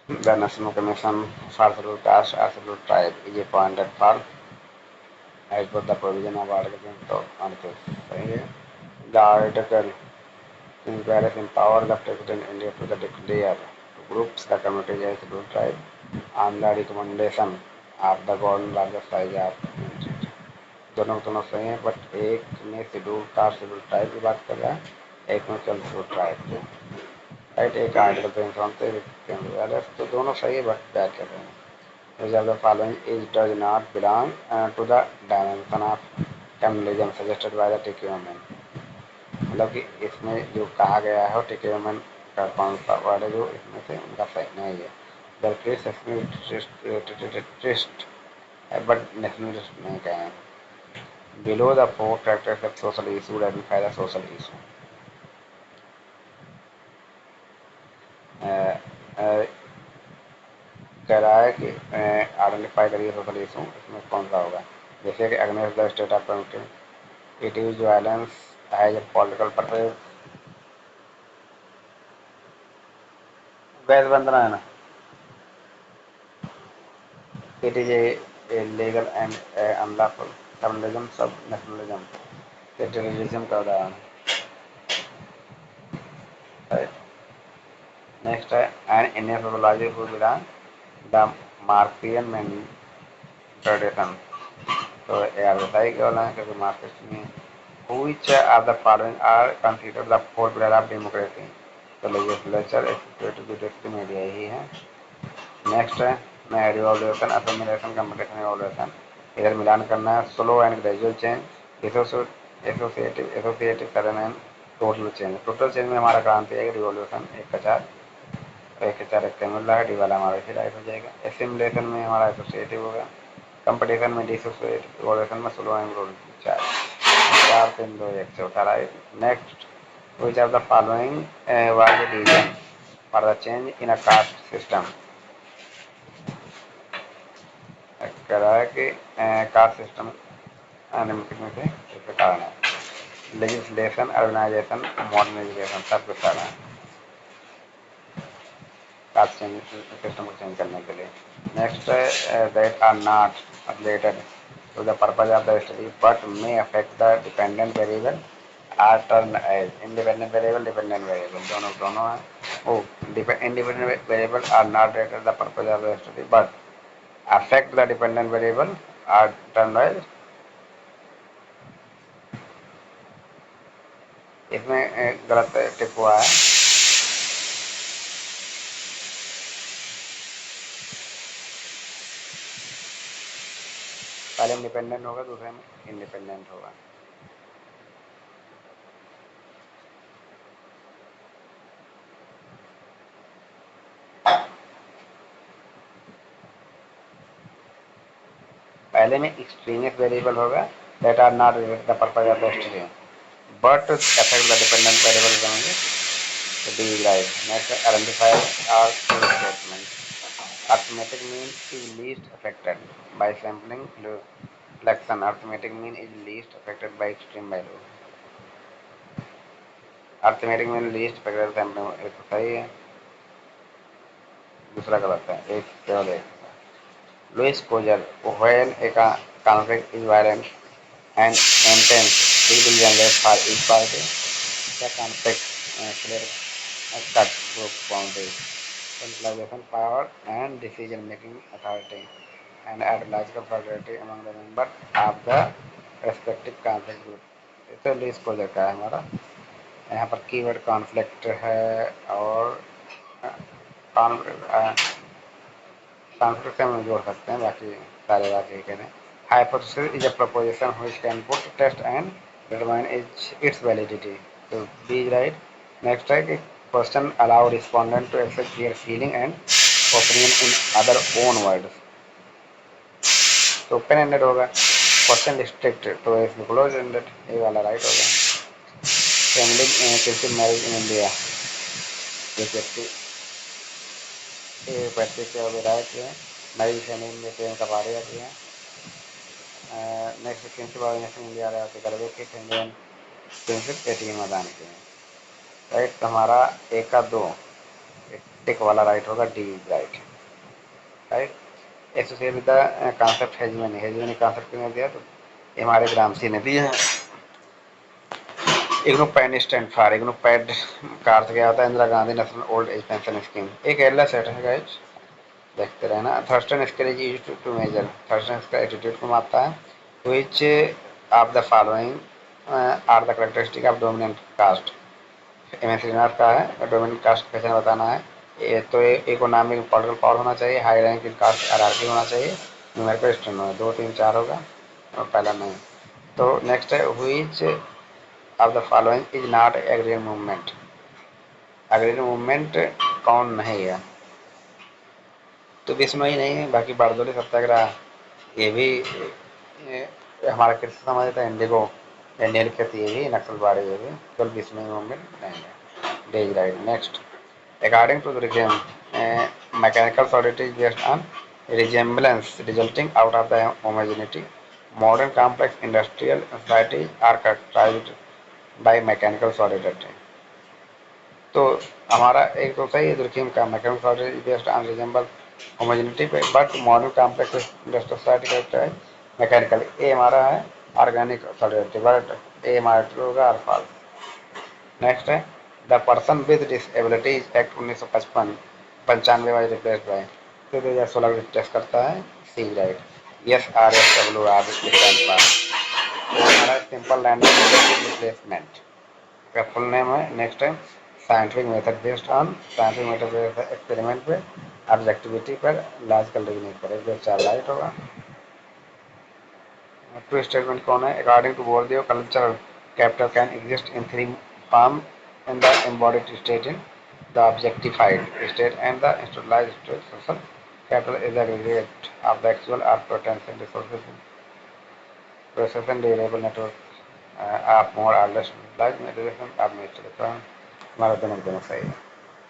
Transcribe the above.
The National Commission for Scheduled Castes or Scheduled Tribe is appointed for as per the provision of Article 26. सही है. The article implies empower the President of India to declare to groups the communities as scheduled tribe on the recommendation of the government of the size of unit. दोनों सही है, but एक में schedule caste schedule tribe की बात कर रहा है, एक में केवल शेड्यूल ट्राइब की. राइट, एक आर्टिकल 329 तो दोनों सही है, बट क्या कर रहे हैं. Which of the following is does not belong to the dimension of communalism suggested by the टिकी वुमेन. मतलब कि इसमें जो कहा गया है वो टिकी वुमेन का कौन सा वर्ड है जो इसमें से उनका सही नहीं है. बल्कि नेशनलिस्ट है, बट नेशनलिस्ट नहीं कहे हैं. Below the four characters of social issue identify the social issue. कह रहा है कि आइडेंटिफाई करिए सोशल इशू, इसमें कौन सा होगा. जैसे कि against the state of country, it is violence has a political purpose. Gas बंद रहा है ना. It is a legal and unlawful communalism सब नेशनलिज्म के टेररिज्म का उदाहरण है. नेक्स्ट है and Indian sociology who belong the Marxian tradition. तो यार बताइए क्या बोला है, क्योंकि मार्क्सिस्ट में which of the following are considered the four pillar of democracy. तो लेजिस्लेचर, एक्सिक्यूटिव, जुडिशरी, मीडिया ही है. नेक्स्ट है रिवॉल्यूशन, असिमिलेशन, कंपटीशन, रिवॉल्यूशन. इधर मिलान करना है. Slow and gradual change, associative associative, sudden and total change. Total change में हमारा क्रांति है रिवॉल्यूशन, एक का चार, एक के चार, एक का मिल रहा है, डी वाला हमारा इसी राइट हो जाएगा. एसिमिलेशन में हमारा एसोसिएटिव होगा. कंपटीशन में डिसोसिएटिव, रिवॉल्यूशन में स्लो एंड ग्रेजुअल चार, 4 3 2 1 चौथा right. Next, which of the following was the reason for the change in a caste system. कह रहा है कि कास्ट सिस्टम निम्नलिखित में से इसके कारण है. लेजिस्लेशन, अर्बनाइजेशन, मॉडर्नाइजेशन, सब कुछ कारण है कास्ट सिस्टम को चेंज करने के लिए. नेक्स्ट है that are not related to the purpose of the study but may affect the dependent variable are termed as independent variable, dependent variable. दोनों है. Oh, independent variable are not related to the purpose of the study but affect the dependent variable are termed as. इसमें गलत टिक हुआ है. पहले में dependent होगा, दूसरे में इंडिपेंडेंट होगा. पहले में एक्सट्रीमिस्ट वेरिएबल होगा that are not related the purpose of the study but affect the dependent variable करेंगे. तो D is right. Next, identify are true statement. Arithmetic mean is least affected by sampling fluctuation. Arithmetic mean is least affected by extreme value. Arithmetic mean least affected sampling, एक तो सही है, दूसरा गलत है. एक केवल एक. Lewis Coser, when a conflict is violent and intense, it will generate for each party the conflict clear cut group boundaries, centralization power and decision making authority and ideological solidarity among the members of the respective conflict group. ये तो Louis Coser का है हमारा. यहाँ पर keyword conflict है और conflict हम जोड़ सकते हैं, बाकी सारे बात यही करें. Hypothesis is a proposition which can put test and determine its validity. So B is right. Next है कि question allow respondent to express their feeling and opinion in other own words. तो open ended होगा. Question restricted तो इसमें close ended, ये वाला right होगा. Family Christian marriage in India, ये प्रैक्टिस के राइट है. मैरिज फैमिली में प्रेम का बारे जाती है. नेक्स्ट प्रिंसिपल ऑर्गेनाइजेशन इंडिया रहते करवे के इंडियन प्रिंसिपल एटीएम मैदान के. राइट, तो हमारा एक का दो टिक वाला राइट होगा, D right. Associate with the concept hegemony. Hegemony concept किसने दिया? तो ये हमारे ग्रामसी ने दिया है। IGNOU pan stand for, IGNOU pad का अर्थ क्या होता है? Indira Gandhi national old age pension scheme. एक एयरलेस सेट है गाइस, देखते रहना। Thurstone scale is used to measure, Thurstone scale attitude को मापता है। Which of the following are the characteristic of dominant caste? M Srinath का है, डोमिनेंट कास्ट कैसे बताना है? ये तो इकोनॉमिक पॉलिटिकल पावर होना चाहिए, high rank in caste hierarchy होना चाहिए, न्यूमेरिकल स्टैंडर्ड होना, 2 3 4 होगा और पहला नहीं। तो नेक्स्ट है which of the following is not agrarian movement? Agrarian movement कौन नहीं है? तो बिश्नोई नहीं है, बाकी बारदोली सत्याग्रह ये भी हमारा कृषि समाज था, इंडिगो इंडियन खेती ये भी नक्सलवाड़ी ये भी, केवल बिश्नोई मूवमेंट नहीं है। Days right. Next, according to the regime, mechanical solidity is based on resemblance resulting out of the homogeneity. Modern complex industrial societies are characterized by mechanical solidity. तो हमारा एक तो सही है दुर्खीम का, mechanical solidity based on resemble homogeneity पे, but modern complex industrial society का है मैकेनिकल। ए हमारा है ऑर्गेनिक सॉलिडिटी, बट ए हमारा ट्रू होगा और फॉल्स। नेक्स्ट है द पर्सन विद डिसएबिलिटीज एक्ट 1955 पंचानवे वाइज रिप्लेस बाय, तो 2016 रिप्लेस करता है। See right. Yes R S W R stand for, तो हमारा सिंपल लैंड रिप्लेसमेंट का फुल नेम है। नेक्स्ट है scientific method based on, scientific method based experiment पे, ऑब्जेक्टिविटी पर, लॉजिकल रीजनिंग पर। एक दो चार राइट होगा। ट्रू स्टेटमेंट कौन है? According to Bourdieu culture capital can exist in 3 form in the embodied state, in the objectified state and the institutionalized state. Social capital is the aggregate of the actual or potential resources in process and variable network of more or less utilized mediation of nature. हमारा दोनों सही है।